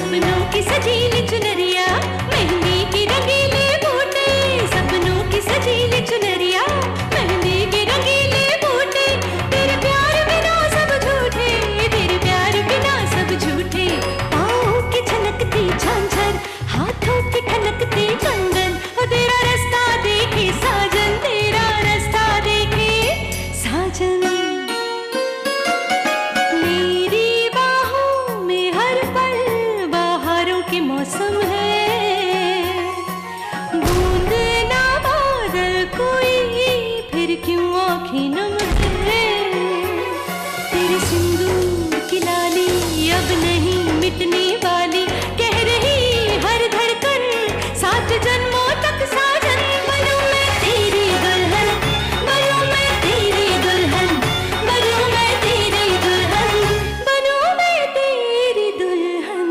सपनों की सजीली चुनरिया, मेहंदी की रंगीले बूटे, सपनों की सजीली चुनरिया, मेहंदी के रंगीले बूटे, तेरे प्यार बिना सब झूठे, तेरे प्यार बिना सब झूठे, पाँव की छनकती झांझर, हाथों की ठनकती कंगन, और तेरा रास्ता देखे साजन, तेरा रास्ता देखे साजन। मेरी बाहों में हर पल बहारों के मौसम है, बूंद ना बादल कोई, फिर क्यों आँखें नम है, तेरे सिंदूर की लाली अब नहीं मिटने वाली, कह रही हर धड़कन सात जन्मों तक साजन। बनूं मैं तेरी दुल्हन, बनूं मैं तेरी दुल्हन, बनूं मैं तेरी दुल्हन, बनूं मैं तेरी दुल्हन।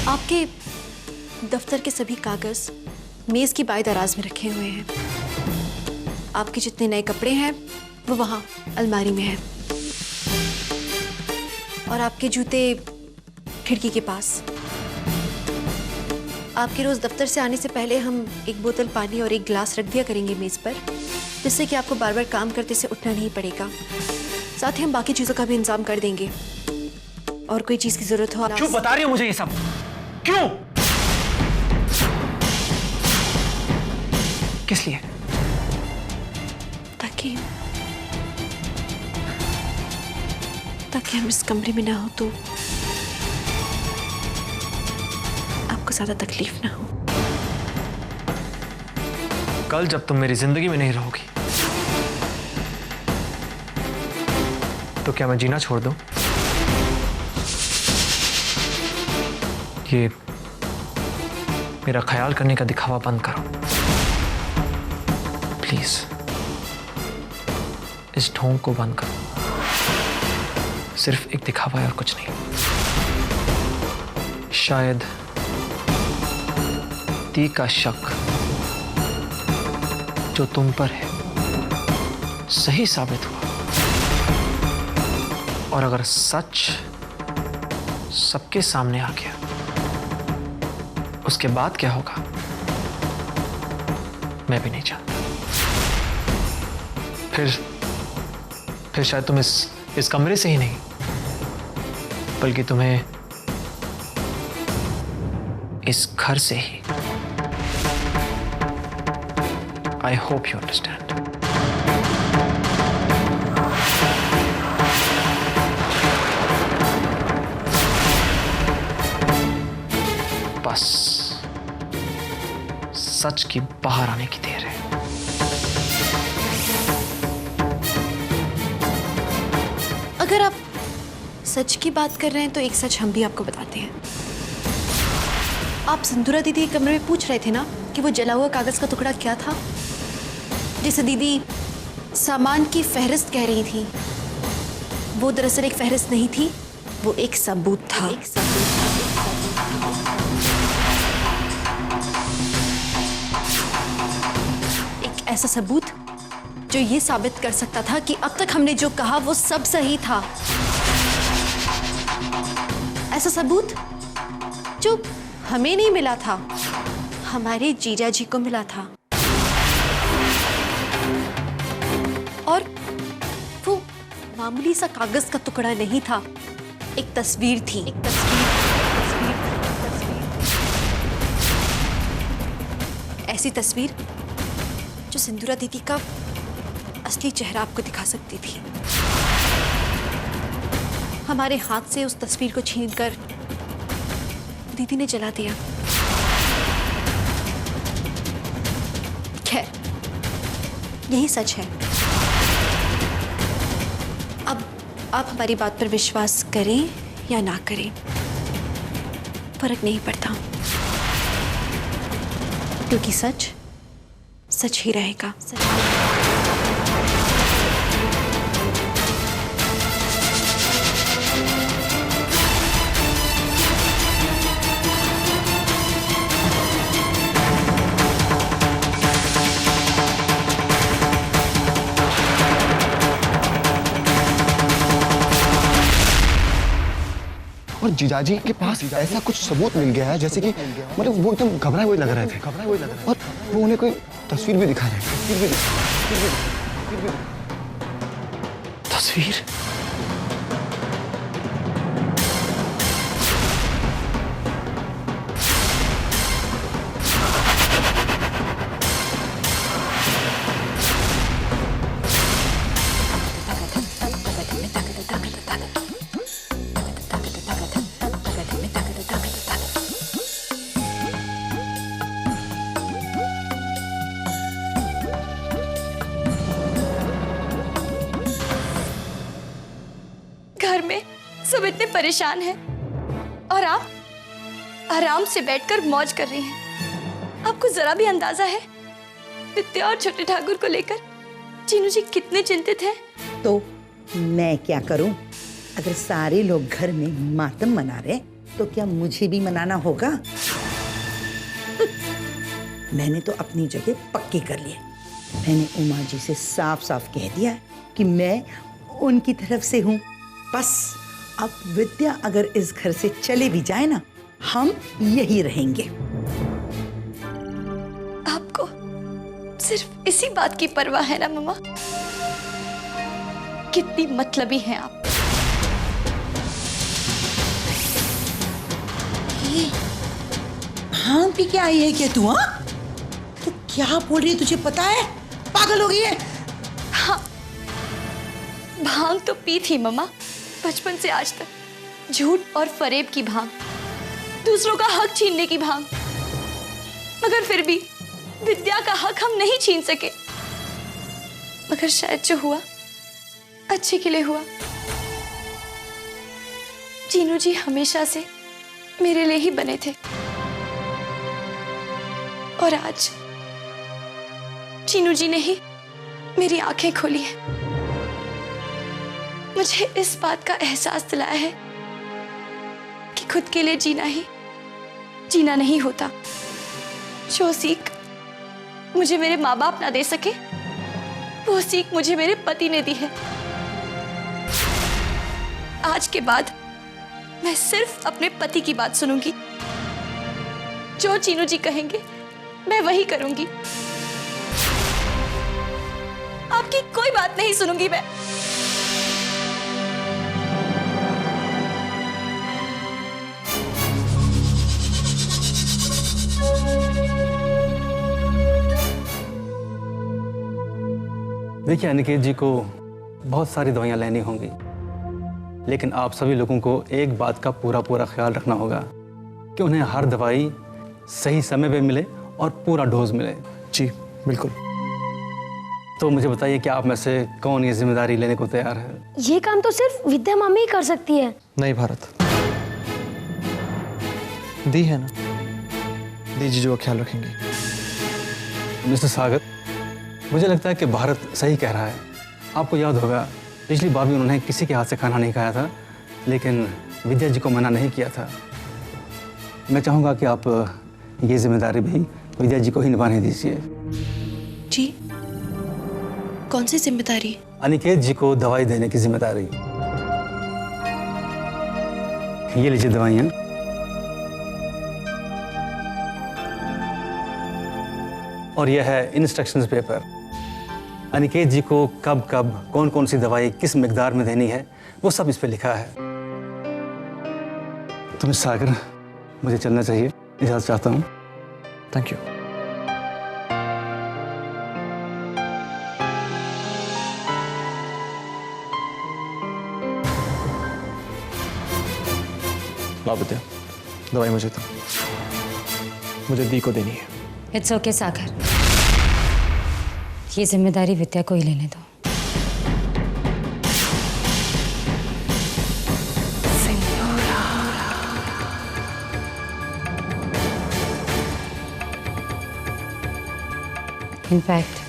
आपके दफ्तर के सभी कागज मेज की बाएं दराज में रखे हुए हैं। आपके जितने नए कपड़े हैं वो वहां अलमारी में है, और आपके जूते खिड़की के पास। आपके रोज दफ्तर से आने से पहले हम एक बोतल पानी और एक गिलास रख दिया करेंगे मेज पर, जिससे कि आपको बार बार काम करते से उठना नहीं पड़ेगा। साथ ही हम बाकी चीजों का भी इंतजाम कर देंगे, और कोई चीज की जरूरत हो। क्यों बता रही हो मुझे ये सब? क्यों? किस लिए? ताकि हम इस कमरे में ना हो तो आपको ज्यादा तकलीफ ना हो। कल जब तुम मेरी जिंदगी में नहीं रहोगी तो क्या मैं जीना छोड़ दूं? ये मेरा ख्याल करने का दिखावा बंद करो प्लीज। इस ढोंग को बंद करो। सिर्फ एक दिखावा है और कुछ नहीं। शायद ती का शक जो तुम पर है सही साबित हुआ, और अगर सच सबके सामने आ गया उसके बाद क्या होगा मैं भी नहीं जानता। फिर शायद तुम इस कमरे से ही नहीं बल्कि तुम्हें इस घर से ही। I hope you understand. बस सच की बाहर आने की देर है। अगर आप सच की बात कर रहे हैं तो एक सच हम भी आपको बताते हैं। आप सिंदूरा दीदी के कमरे में पूछ रहे थे ना कि वो जला हुआ कागज का टुकड़ा क्या था, जिसे दीदी सामान की फहरिस्त कह रही थी। वो दरअसल एक फहरिस्त नहीं थी, वो एक सबूत था। एक ऐसा सबूत जो ये साबित कर सकता था कि अब तक हमने जो कहा वो सब सही था। ऐसा सबूत जो हमें नहीं मिला था, हमारे जीजा जी को मिला था। और वो मामूली सा कागज का टुकड़ा नहीं था, एक तस्वीर थी। एक तस्वीर। ऐसी तस्वीर जो सिंदूरा दीदी का असली चेहरा आपको दिखा सकती थी। हमारे हाथ से उस तस्वीर को छीनकर दीदी ने जला दिया। खैर, यही सच है। अब आप हमारी बात पर विश्वास करें या ना करें, फर्क नहीं पड़ता, क्योंकि सच सच ही रहेगा। और जीजाजी के पास ऐसा कुछ सबूत मिल गया है जैसे कि मतलब वो एकदम घबराए हुए लग रहे थे और वो उन्हें कोई तस्वीर भी दिखा रहे हैं। तस्वीर? घर में सब इतने परेशान हैं और आप आराम से बैठकर मौज कर रही हैं। आपको जरा भी अंदाजा है विद्या और छोटे ठाकुर को लेकर चीनू जी कितने चिंतित हैं? तो मैं क्या करूं? अगर सारे लोग घर में मातम मना रहे तो क्या मुझे भी मनाना होगा? मैंने तो अपनी जगह पक्की कर ली है। मैंने उमा जी से साफ साफ कह दिया कि मैं उनकी तरफ से हूं। बस अब विद्या अगर इस घर से चले भी जाए ना, हम यही रहेंगे। आपको सिर्फ इसी बात की परवाह है ना मम्मा? कितनी मतलबी हैं आप। भांग पी के आई है क्या तू? हाँ, तो क्या बोल रही है तुझे पता है? पागल हो गई है? हाँ, भांग तो पी थी मम्मा, बचपन से आज तक। झूठ और फरेब की भांग, दूसरों का हक छीनने की भांग। मगर फिर भी विद्या का हक हम नहीं छीन सके। मगर शायद जो हुआ अच्छे के लिए हुआ। चीनू जी हमेशा से मेरे लिए ही बने थे और आज चीनू जी ने ही मेरी आंखें खोली हैं। मुझे इस बात का एहसास दिलाया है कि खुद के लिए जीना नहीं होता। जो सीख मुझे मेरे माँ बाप ना दे सके, वो सीख मुझे मेरे पति ने दी है। आज के बाद मैं सिर्फ अपने पति की बात सुनूंगी। जो चीनू जी कहेंगे मैं वही करूंगी। आपकी कोई बात नहीं सुनूंगी मैं। देखिए अनिकेत जी को बहुत सारी दवाइयाँ लेनी होंगी, लेकिन आप सभी लोगों को एक बात का पूरा ख्याल रखना होगा कि उन्हें हर दवाई सही समय पे मिले और पूरा डोज मिले। जी बिल्कुल। तो मुझे बताइए कि आप में से कौन ये जिम्मेदारी लेने को तैयार है? ये काम तो सिर्फ विद्या मामी ही कर सकती है। नहीं भारत, दी है ना, दी जीजू का ख्याल रखेंगे। मिस्टर सागर, मुझे लगता है कि भारत सही कह रहा है। आपको याद होगा पिछली बार भी उन्होंने किसी के हाथ से खाना नहीं खाया था, लेकिन विद्या जी को मना नहीं किया था। मैं चाहूँगा कि आप ये जिम्मेदारी भी विद्या जी को ही निभाने दीजिए। जी, कौन सी जिम्मेदारी? अनिकेत जी को दवाई देने की जिम्मेदारी। ये लीजिए दवाइयाँ। और यह है इंस्ट्रक्शंस पेपर। अनिकेत जी को कब कब कौन कौन सी दवाई किस मिकदार में देनी है वो सब इस पे लिखा है। तुम सागर, मुझे चलना चाहिए, इजाज़त चाहता हूँ। Thank you. ला विद्या, दवाई मुझे दो, मुझे दी को देनी है। इट्स ओके सागर, ये जिम्मेदारी विद्या को ही लेने दो। इनफैक्ट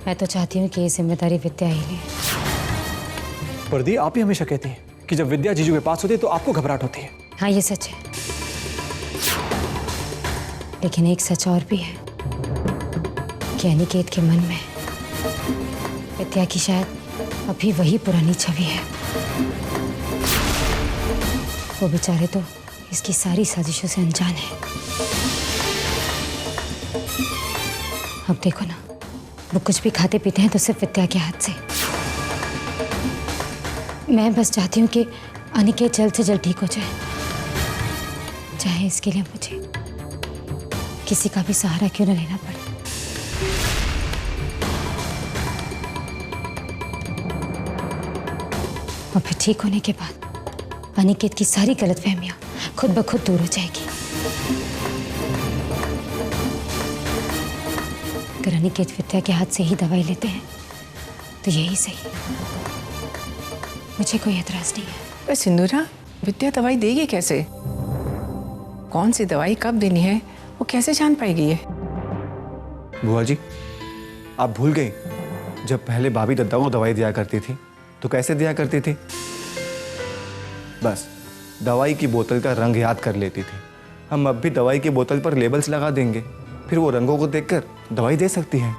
मैं तो चाहती हूँ कि ये जिम्मेदारी विद्या ही ले। पर दी, आप ही हमेशा कहती हैं कि जब विद्या जीजू के पास होती है तो आपको घबराहट होती है। हाँ ये सच है, लेकिन एक सच और भी है कि अनिकेत के मन में विद्या की शायद अभी वही पुरानी छवि है। वो बेचारे तो इसकी सारी साजिशों से अनजान है। अब देखो ना, वो कुछ भी खाते पीते हैं तो सिर्फ विद्या के हाथ से। मैं बस चाहती हूँ कि अनिकेत जल्द से जल्द ठीक हो जाए, चाहे इसके लिए मुझे किसी का भी सहारा क्यों न लेना पड़े। और फिर ठीक होने के बाद अनिकेत की सारी गलतफहमियां खुद ब खुद दूर हो जाएगी। अगर अनिकेत विद्या के हाथ से ही दवाई लेते हैं तो यही सही, मुझे कोई एतराज नहीं है। पर सिंदूरा, विद्या दवाई देगी कैसे? कौन सी दवाई कब देनी है वो कैसे जान पाएगी ये? बुआ जी, आप भूल गई जब पहले भाभी दद्दा को दवाई दिया करती थी तो कैसे दिया करती थी? बस दवाई की बोतल का रंग याद कर लेती थी। हम अब भी दवाई की बोतल पर लेबल्स लगा देंगे, फिर वो रंगों को देखकर दवाई दे सकती है।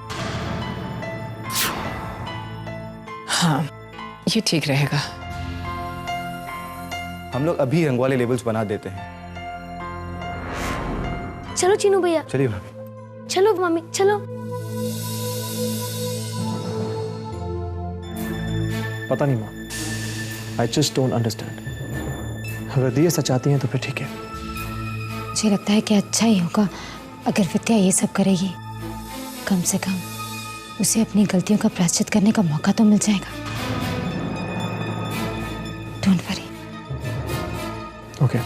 हाँ, ये ठीक रहेगा। हम लोग अभी रंग वाले लेबल्स बना देते हैं। चलो चीनू भैया, चलिए भाभी। चलो मम्मी, चलो। पता नहीं माँ, आई जस्ट डोंट अंडरस्टैंड। अगर दिया सच चाहती हैं तो फिर ठीक है। मुझे लगता है कि अच्छा ही होगा अगर विद्या ये सब करेगी। कम से कम उसे अपनी गलतियों का प्रायश्चित करने का मौका तो मिल जाएगा। Don't worry. ओके।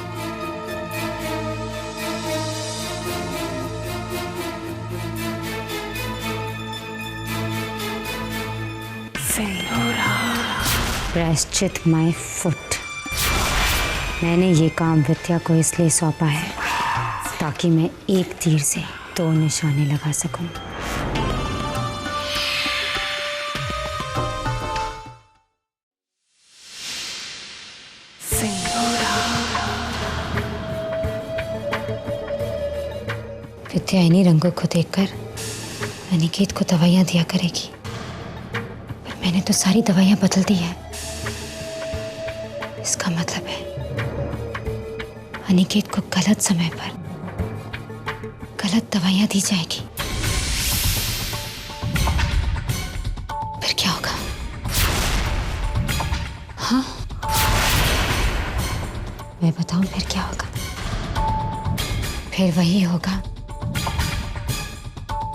प्रायश्चित माय फुट। मैंने ये काम विद्या को इसलिए सौंपा है ताकि मैं एक तीर से दो निशाने लगा सकूं। विद्या इन्हीं रंगों को देखकर अनिकेत को दवाइयां दिया करेगी, पर मैंने तो सारी दवाइयां बदल दी है। इसका मतलब है अनिकेत को गलत समय पर गलत दवाइयां दी जाएगी। फिर क्या होगा? हाँ, मैं बताऊं फिर क्या होगा? फिर वही होगा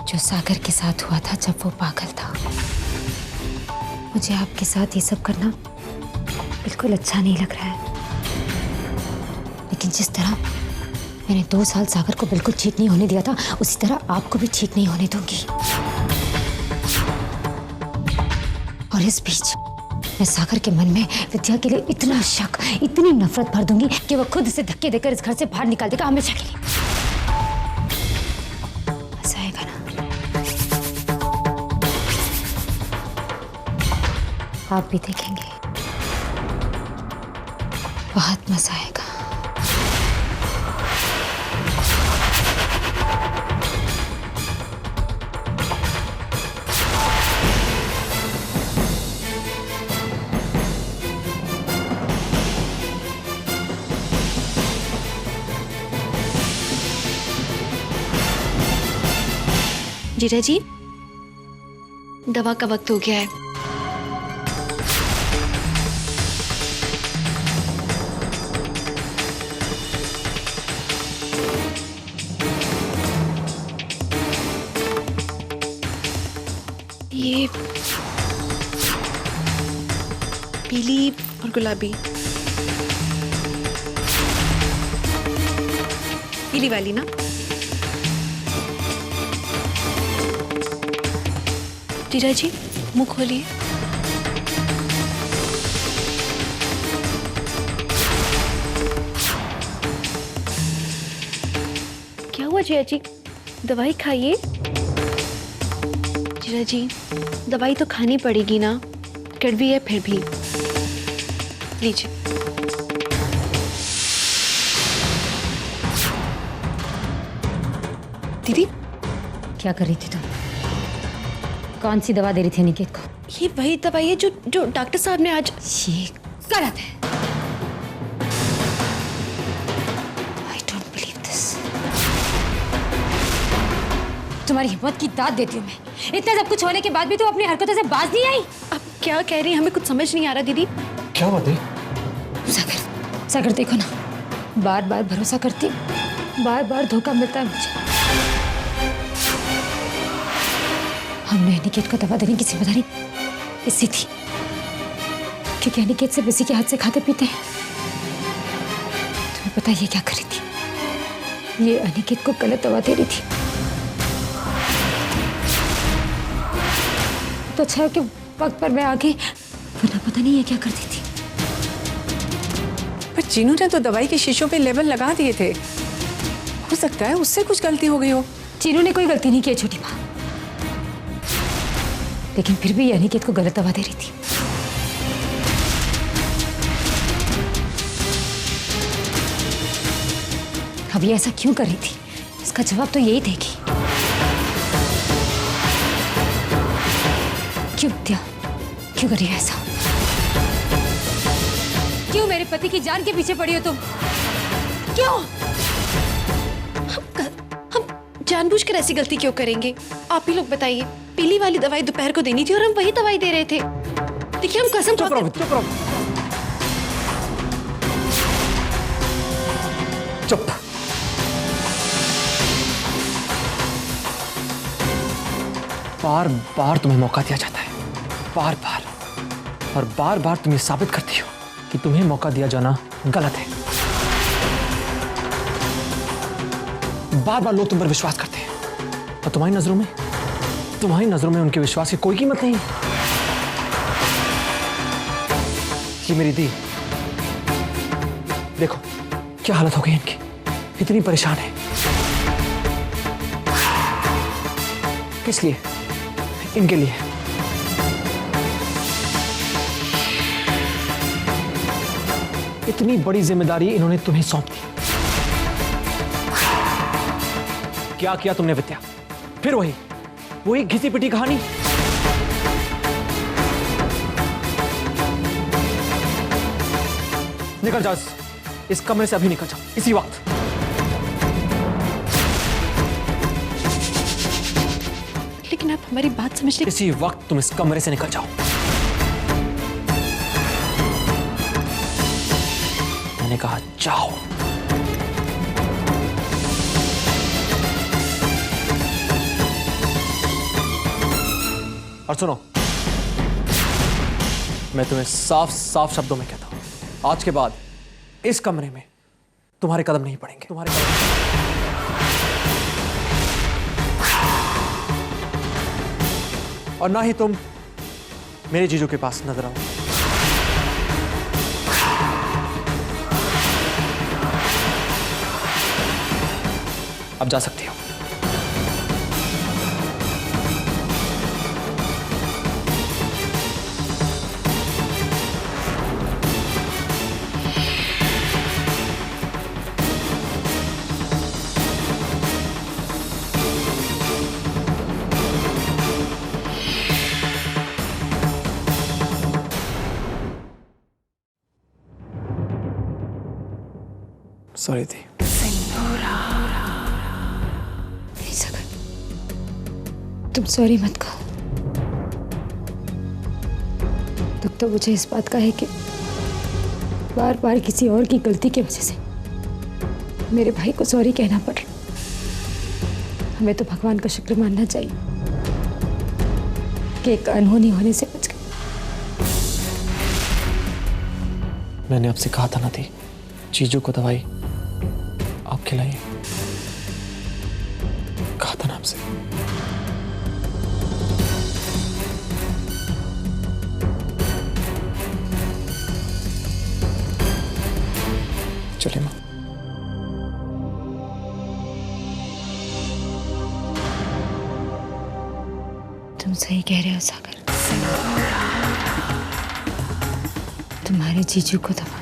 जो सागर के साथ हुआ था जब वो पागल था। मुझे आपके साथ ये सब करना बिल्कुल अच्छा नहीं लग रहा है, लेकिन जिस तरह मैंने 2 साल सागर को बिल्कुल ठीक नहीं होने दिया था, उसी तरह आपको भी ठीक नहीं होने दूंगी। और इस बीच मैं सागर के मन में विद्या के लिए इतना शक, इतनी नफरत भर दूंगी कि वो खुद से धक्के देकर इस घर से बाहर निकाल देगा हमेशा के लिए। मजा आएगा ना? आप भी देखेंगे, बहुत मजा आएगा। जीजा जी, दवा का वक्त हो गया है। ये पीली और गुलाबी, पीली वाली ना? जीजा जी, मुंह खोलिए। क्या हुआ जीजा जी? दवाई खाइए। जीजा जी, दवाई तो खानी पड़ेगी ना, कड़वी है फिर भी। लीजिए। दीदी, क्या कर रही थी तुम? कौन सी दवा दे रही थी निकेत को? ये वही दवाई है जो डॉक्टर साहब ने आज। ये गलत है। तुम्हारी हिम्मत की दाद देती हूँ मैं। इतना सब कुछ होने के बाद भी तू अपनी हरकतों से बाज नहीं आई। आप क्या कह रही हैं? हमें कुछ समझ नहीं आ रहा दीदी। क्या बात है? सागर, सागर देखो ना, बार बार भरोसा करती हूँ, बार बार धोखा मिलता है मुझे। हमने अनिकेत को दवा देने की जिम्मेदारी इसी थी, क्योंकि अनिकेत से इसी के हाथ से खाते पीते हैं। तुम्हें पता है ये क्या कर रही थी? ये अनिकेत को गलत दवा दे रही थी। तो अच्छा है कि वक्त पर मैं आ गई, वरना पता नहीं ये क्या करती थी। पर चीनू ने तो दवाई के शीशों पे लेबल लगा दिए थे, हो सकता है उससे कुछ गलती हो गई हो। चीनू ने कोई गलती नहीं की छोटी माँ, लेकिन फिर भी ये अनिकेत को गलत दवा दे रही थी। अब ये ऐसा क्यों कर रही थी? इसका जवाब तो यही देगी। क्यों विद्या, क्यों कर रही है ऐसा? क्यों मेरे पति की जान के पीछे पड़ी हो तुम? क्यों? हम जानबूझकर ऐसी गलती क्यों करेंगे? आप ही लोग बताइए। पीली वाली दवाई दोपहर को देनी थी और हम वही दवाई दे रहे थे। देखिए, हम कसम चुप रहो, चुप। बार बार तुम्हें मौका दिया जाता है, बार बार, और बार बार तुम ये साबित करती हो कि तुम्हें मौका दिया जाना गलत है। बार बार लोग तुम पर विश्वास करते हैं, और तुम्हारी नजरों में उनके विश्वास की कोई कीमत नहीं। ये मेरी दी, देखो क्या हालत हो गई इनकी, इतनी परेशान है। किस लिए? इनके लिए। इतनी बड़ी जिम्मेदारी इन्होंने तुम्हें सौंप दी। क्या किया तुमने विद्या? फिर वही घिसी पिटी कहानी। निकल जाओ इस कमरे से, अभी निकल जाओ, इसी वक्त। लेकिन आप हमारी बात समझ लीजिए। इसी वक्त तुम इस कमरे से निकल जाओ। मैंने कहा जाओ। और सुनो, मैं तुम्हें साफ साफ शब्दों में कहता हूं, आज के बाद इस कमरे में तुम्हारे कदम नहीं पड़ेंगे। तुम्हारे कदम और ना ही तुम मेरे जीजू के पास नजर आओ। अब जा सकती हो। सॉरी थी। नहीं सागर, तुम सॉरी मत कहो। दुख तो मुझे इस बात का है कि बार बार किसी और की गलती की वजह से मेरे भाई को सॉरी कहना पड़ रहा। हमें तो भगवान का शुक्र मानना चाहिए कि एक अनहोनी होने से बच गए। मैंने आपसे कहा था ना थी, जीजू को दवाई आप खिलाइए, कहा था ना आपसे। चलिए माँ। तुम सही कह रहे हो सागर, तुम्हारे जीजू को दवा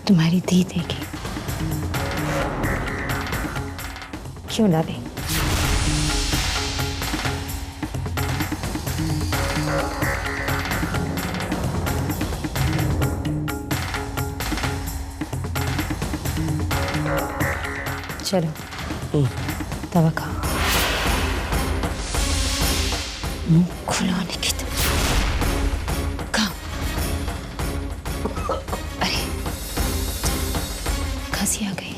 तुम्हारी दी देगी, क्यों ना दे। चलो दवा खाओ। मुंह खुला निकित। कहाँ? अरे खांसी आ गई।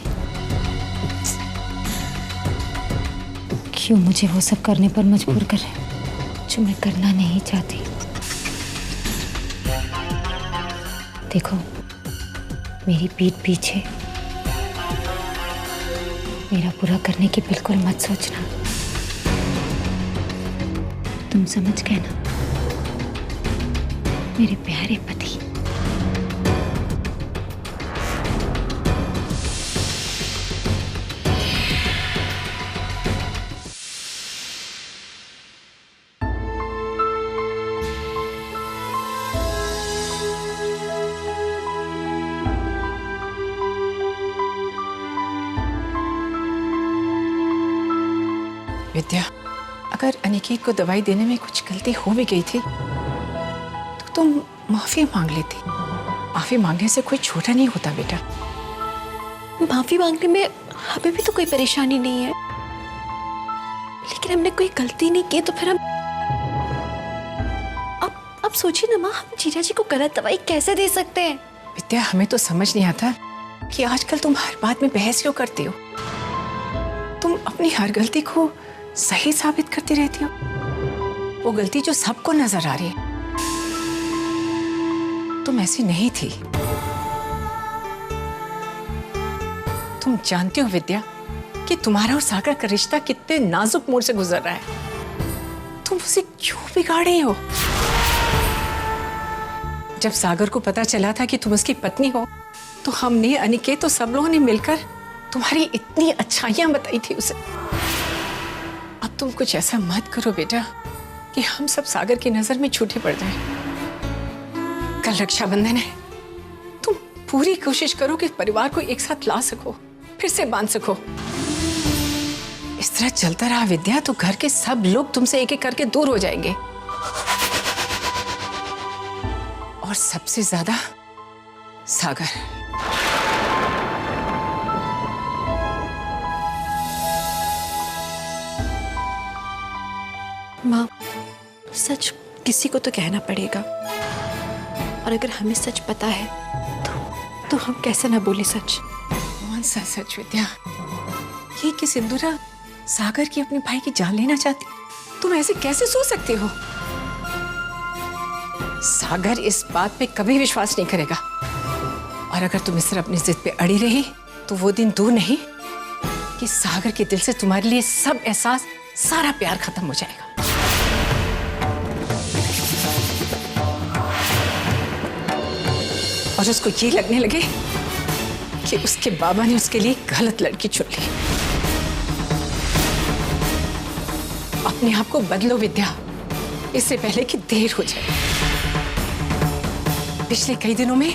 क्यों मुझे वो सब करने पर मजबूर कर रहे हैं जो मैं करना नहीं चाहती? देखो, मेरी पीठ पीछे मेरा पूरा करने की बिल्कुल मत सोचना। तुम समझ गए ना, मेरे प्यारे पति। विद्या, अगर अनिकेत को दवाई देने में कुछ गलती हो भी गई थी तो तुम माफी मांग लेती। माफी मांगने से कोई छोटा नहीं होता बेटा। माफी मांगने में हमें भी तो कोई परेशानी नहीं है, लेकिन हमने कोई गलती नहीं की तो फिर हम अब सोचिए ना माँ, हम जीजा जी को गलत दवाई कैसे दे सकते हैं? विद्या, हमें तो समझ नहीं आता कि आजकल तुम हर बात में बहस क्यों करती हो। तुम अपनी हर गलती को सही साबित करती रहती हो, वो गलती जो सबको नजर आ रही है। तुम ऐसी नहीं थी। तुम जानती हो विद्या कि तुम्हारा और सागर का रिश्ता कितने नाजुक मोड़ से गुजर रहा है। तुम उसे क्यों बिगाड़ रही हो? जब सागर को पता चला था कि तुम उसकी पत्नी हो तो हमने, अनिकेत, तो सब लोगों ने मिलकर तुम्हारी इतनी अच्छाइयां बताई थी उसे। अब तुम कुछ ऐसा मत करो बेटा कि हम सब सागर की नजर में छूटे पड़ जाएं। कल रक्षाबंधन है, तुम पूरी कोशिश करो कि परिवार को एक साथ ला सको, फिर से बांध सको। इस तरह चलता रहा विद्या तो घर के सब लोग तुमसे एक एक करके दूर हो जाएंगे, और सबसे ज्यादा सागर। माँ, सच किसी को तो कहना पड़ेगा, और अगर हमें सच पता है तो हम कैसे ना बोले सच? कौन सा सच विद्या? ये कि सिंदूरा सागर की अपने भाई की जान लेना चाहती? तुम ऐसे कैसे सोच सकती हो? सागर इस बात पे कभी विश्वास नहीं करेगा, और अगर तुम इस तरह अपनी जिद पे अड़ी रही तो वो दिन दूर नहीं कि सागर के दिल से तुम्हारे लिए सब एहसास, सारा प्यार खत्म हो जाएगा। और उसको ये लगने लगे कि उसके बाबा ने उसके लिए गलत लड़की चुन ली। अपने आप को बदलो विद्या, इससे पहले कि देर हो जाए। पिछले कई दिनों में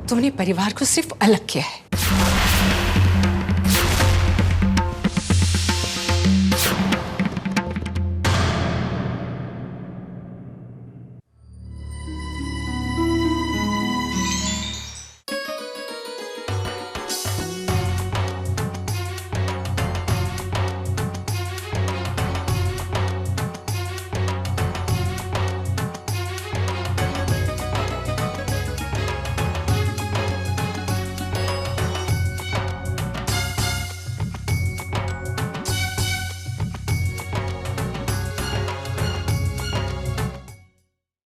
तुमने परिवार को सिर्फ अलग किया है,